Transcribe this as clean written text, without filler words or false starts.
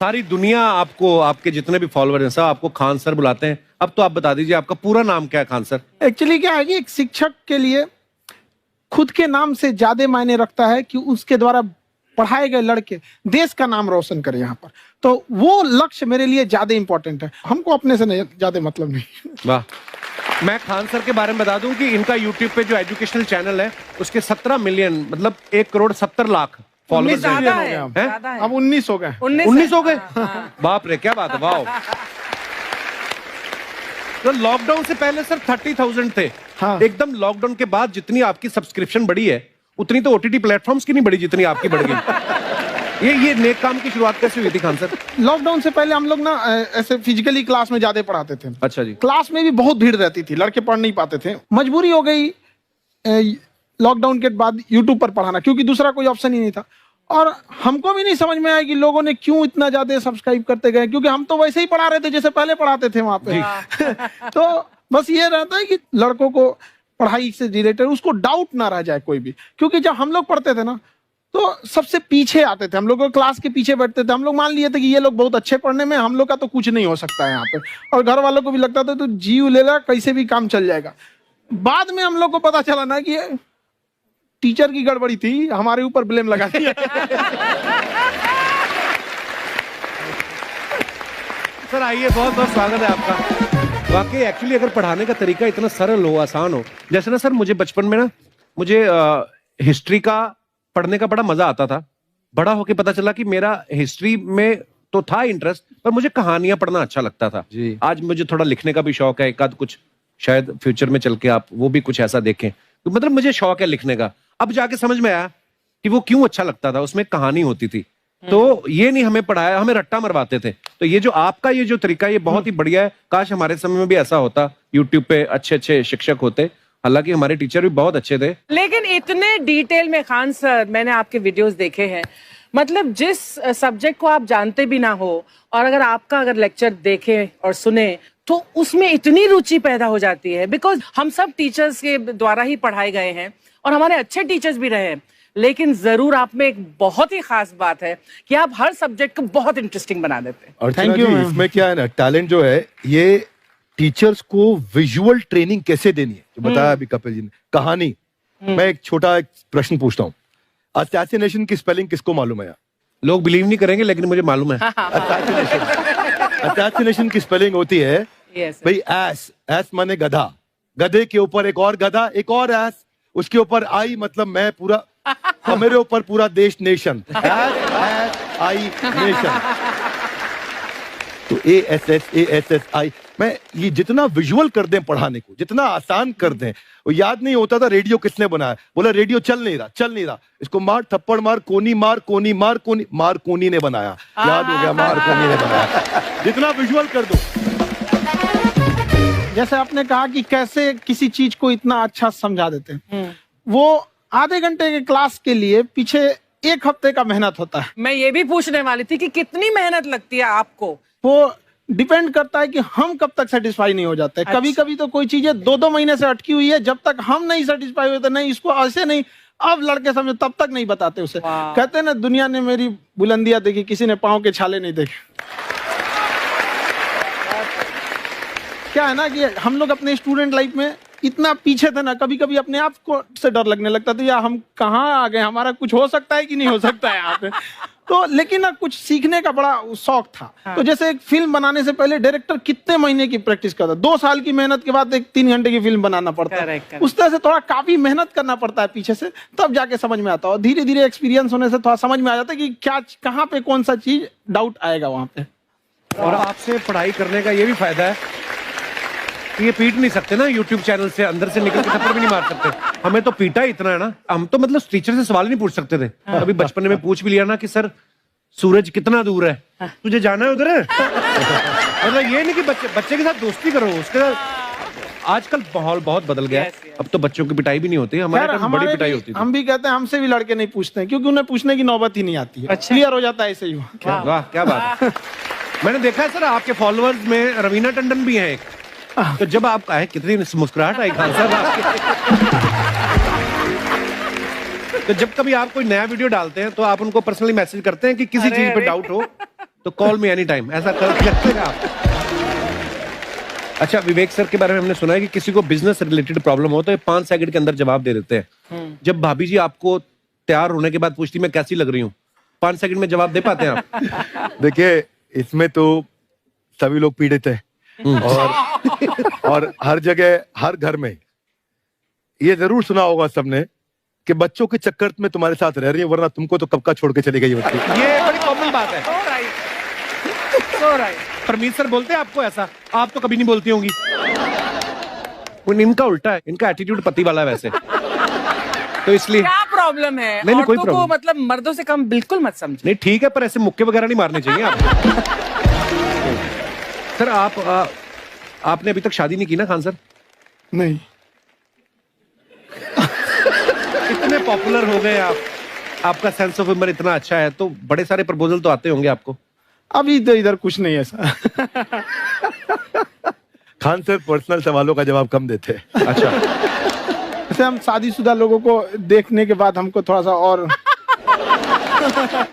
सारी दुनिया आपको, आपके जितने भी फॉलोअर हैं सब आपको खान सर बुलाते हैं। अब तो आप बता दीजिए आपका पूरा नाम क्या है खान सर? एक्चुअली क्या है कि एक शिक्षक के लिए खुद के नाम से ज्यादा मायने रखता है कि उसके द्वारा पढ़ाए गए लड़के देश का नाम रोशन करें यहाँ पर, तो वो लक्ष्य मेरे लिए ज्यादा इंपॉर्टेंट है। हमको अपने से नहीं ज्यादा मतलब नहीं। वाह। मैं खान सर के बारे में बता दूं कि इनका यूट्यूब पे जो एजुकेशनल चैनल है उसके 17 मिलियन मतलब 1,70,00,000 फॉलोअर्स हैं। अब 19 हो गए। 19 हो गए। बाप रे, क्या बात है, वाह। तो लॉकडाउन से पहले सर 30,000 थे। हाँ। एकदम लॉकडाउन के बाद जितनी आपकी सब्सक्रिप्शन बढ़ी है उतनी तो ओटीटी प्लेटफॉर्म्स की नहीं बढ़ी जितनी आपकी बढ़ गई। ये नेक काम की शुरुआत कैसे हुई थी खान सर? लॉकडाउन से पहले हम लोग ना ऐसे फिजिकली क्लास में ज्यादा पढ़ाते थे। अच्छा जी। क्लास में भी बहुत भीड़ रहती थी, लड़के पढ़ नहीं पाते थे। मजबूरी हो गई लॉकडाउन के बाद यूट्यूब पर पढ़ाना, क्योंकि दूसरा कोई ऑप्शन ही नहीं था। और हमको भी नहीं समझ में आया कि लोगों ने क्यों इतना ज्यादा सब्सक्राइब करते गए, क्योंकि हम तो वैसे ही पढ़ा रहे थे जैसे पहले पढ़ाते थे वहां पे। तो बस ये रहता है कि लड़कों को पढ़ाई से रिलेटेड उसको डाउट ना रह जाए कोई भी, क्योंकि जब हम लोग पढ़ते थे ना तो सबसे पीछे आते थे, हम लोग क्लास के पीछे बैठते थे। हम लोग मान लिए थे कि ये लोग बहुत अच्छे पढ़ने में, हम लोग का तो कुछ नहीं हो सकता है यहाँ पे। और घर वालों को भी लगता था तो जीव ले ला, कैसे भी काम चल जाएगा। बाद में हम लोग को पता चला ना कि टीचर की गड़बड़ी थी, हमारे ऊपर ब्लेम लगा दिया। सर आइए, बहुत बहुत स्वागत है आपका। वाकई एक्चुअली अगर पढ़ाने का तरीका इतना सरल हो, आसान हो, जैसे ना सर मुझे बचपन में ना मुझे हिस्ट्री का पढ़ने का बड़ा मजा आता था। बड़ा होके पता चला कि मेरा हिस्ट्री में तो था इंटरेस्ट, पर मुझे कहानियां पढ़ना अच्छा लगता था जी। आज मुझे थोड़ा लिखने का भी शौक है, एक आध कुछ शायद फ्यूचर में चल के आप वो भी कुछ ऐसा देखें, तो मतलब मुझे शौक है लिखने का। अब जाके समझ में आया कि वो क्यों अच्छा लगता था, उसमें कहानी होती थी। तो ये नहीं हमें पढ़ाया, हमें रट्टा मरवाते थे। तो ये जो आपका ये जो तरीका ये बहुत ही बढ़िया है। काश हमारे समय में भी ऐसा होता, यूट्यूब पे अच्छे अच्छे शिक्षक होते। हालांकि हमारे टीचर भी बहुत अच्छे थे, लेकिन इतने डिटेल में खान सर मैंने आपके वीडियोस देखे हैं, मतलब जिस सब्जेक्ट को आप जानते भी ना हो और अगर लेक्चर देखें और सुने तो उसमें इतनी रुचि पैदा हो जाती है। बिकॉज हम सब टीचर्स के द्वारा ही पढ़ाए गए हैं और हमारे अच्छे टीचर्स भी रहे हैं, लेकिन जरूर आप में एक बहुत ही खास बात है कि आप हर सब्जेक्ट को बहुत इंटरेस्टिंग बना देते हैं। और थैंक यू। इसमें क्या है ना, टैलेंट जो है ये टीचर्स को विजुअल ट्रेनिंग कैसे देनी है, जो बताया अभी कपिल जी ने। कहानी, मैं एक छोटा प्रश्न पूछता हूँ, असैसिनेशन की स्पेलिंग किसको मालूम है? लोग बिलीव नहीं करेंगे लेकिन मुझे मालूम है। असैसिनेशन की स्पेलिंग होती है भाई एस माने गधा, गधे के ऊपर एक और गधा, एक और एस, उसके ऊपर आई मतलब मैं पूरा, और मेरे ऊपर पूरा देश, नेशन, आई नेशन। तो ASSASSI मैं ये जितना विजुअल कर दें पढ़ाने को, जितना आसान कर दें, वो याद नहीं होता था रेडियो किसने बनाया। बोला रेडियो चल नहीं रहा, इसको मार थप्पड़ मार, कोनी मार, कोनी मार, मार कोनी ने बनाया। याद हो गया, मार कोनी ने बनाया। जितना विजुअल कर दो। जैसे आपने कहा कि कैसे किसी चीज को इतना अच्छा समझा देते हैं, वो आधे घंटे के क्लास के लिए पीछे 1 हफ्ते का मेहनत होता है। मैं ये भी पूछने वाली थी कि कितनी मेहनत लगती है आपको। वो डिपेंड करता है कि हम कब तक सेटिस्फाई नहीं हो जाते। अच्छा। कभी कभी तो कोई चीजें 2-2 महीने से अटकी हुई है, जब तक हम नहीं सेटिस्फाई होते, नहीं इसको ऐसे नहीं, अब लड़के समझो तब तक नहीं बताते उसे। कहते हैं ना, दुनिया ने मेरी बुलंदियां देखी, किसी ने पांव के छाले नहीं देखे। क्या है ना कि हम लोग अपने स्टूडेंट लाइफ में इतना पीछे थे ना, कभी कभी अपने आप को से डर लगने लगता था, यार हम कहाँ आ गए, हमारा कुछ हो सकता है कि नहीं हो सकता है यहाँ पे। तो लेकिन ना कुछ सीखने का बड़ा शौक था। हाँ। तो जैसे एक फिल्म बनाने से पहले डायरेक्टर कितने महीने की प्रैक्टिस करता है, 2 साल की मेहनत के बाद एक 3 घंटे की फिल्म बनाना पड़ता है। उस तरह से थोड़ा काफी मेहनत करना पड़ता है पीछे से, तब जाके समझ में आता है। और धीरे धीरे एक्सपीरियंस होने से थोड़ा समझ में आ जाता है कि क्या, कहाँ पे कौन सा चीज डाउट आएगा वहां पे। और आपसे पढ़ाई करने का ये भी फायदा है, ये पीट नहीं सकते ना यूट्यूब चैनल से, अंदर से निकल के थप्पड़ भी नहीं मार सकते। हमें तो पीटा ही इतना है ना, हम तो मतलब टीचर से सवाल नहीं पूछ सकते थे। अभी बचपन में पूछ भी लिया ना कि सर सूरज कितना दूर है, तुझे जाना है उधर है। मतलब ये नहीं कि बच्चे के साथ दोस्ती करो, उसके साथ। आजकल माहौल बहुत बदल गया है, अब तो बच्चों की पिटाई भी नहीं होती, हमारे टाइम बड़ी पिटाई होती थी। हम भी कहते हैं, हमसे भी लड़के नहीं पूछते हैं, क्योंकि उन्हें पूछने की नौबत ही नहीं आती है। क्लियर हो जाता है ऐसे ही। वाह क्या बात है। मैंने देखा है सर आपके फॉलोअर्स में रवीना टंडन भी है एक, तो जब आप आए कितनी मुस्कुराहट आई खान साहब आपके। तो जब कभी आप कोई नया वीडियो डालते हैं तो आप उनको पर्सनली मैसेज करते हैं कि किसी चीज पे डाउट हो तो कॉल मी एनी टाइम, ऐसा कर सकते हैं आप। अच्छा, विवेक सर के बारे में हमने सुना है कि किसी को बिजनेस रिलेटेड प्रॉब्लम हो तो ये 5 सेकंड के अंदर जवाब दे देते हैं। जब भाभी जी आपको तैयार होने के बाद पूछती मैं कैसी लग रही हूँ, 5 सेकंड में जवाब दे पाते हैं आप? देखिए, इसमें तो सभी लोग पीड़ित हैं और हर जगह, हर घर में ये जरूर सुना होगा सबने कि बच्चों के चक्कर में तुम्हारे साथ रह रही है, वरना तुमको तो कब का छोड़ के चली गई होती। ये बड़ी कॉमन बात है। So right. So right. Parmeet sir बोलते हैं आपको ऐसा? आप तो कभी नहीं बोलती होंगी। इनका उल्टा है, इनका एटीट्यूड पति वाला है वैसे, तो इसलिए। क्या प्रॉब्लम है? नहीं, कोई औरतों को प्रॉब्लम मतलब मर्दों से कम बिल्कुल मत समझो। नहीं, ठीक है, पर ऐसे मुक्के वगैरह नहीं मारने चाहिए आपको। सर आपने अभी तक शादी नहीं की ना खान सर? नहीं। इतने पॉपुलर हो गए आप, आपका सेंस ऑफ ह्यूमर इतना अच्छा है, तो बड़े सारे प्रपोजल तो आते होंगे आपको। अभी तो इधर कुछ नहीं है ऐसा। खान सर पर्सनल सवालों का जवाब कम देते हैं। अच्छा, जैसे हम शादीशुदा लोगों को देखने के बाद हमको थोड़ा सा और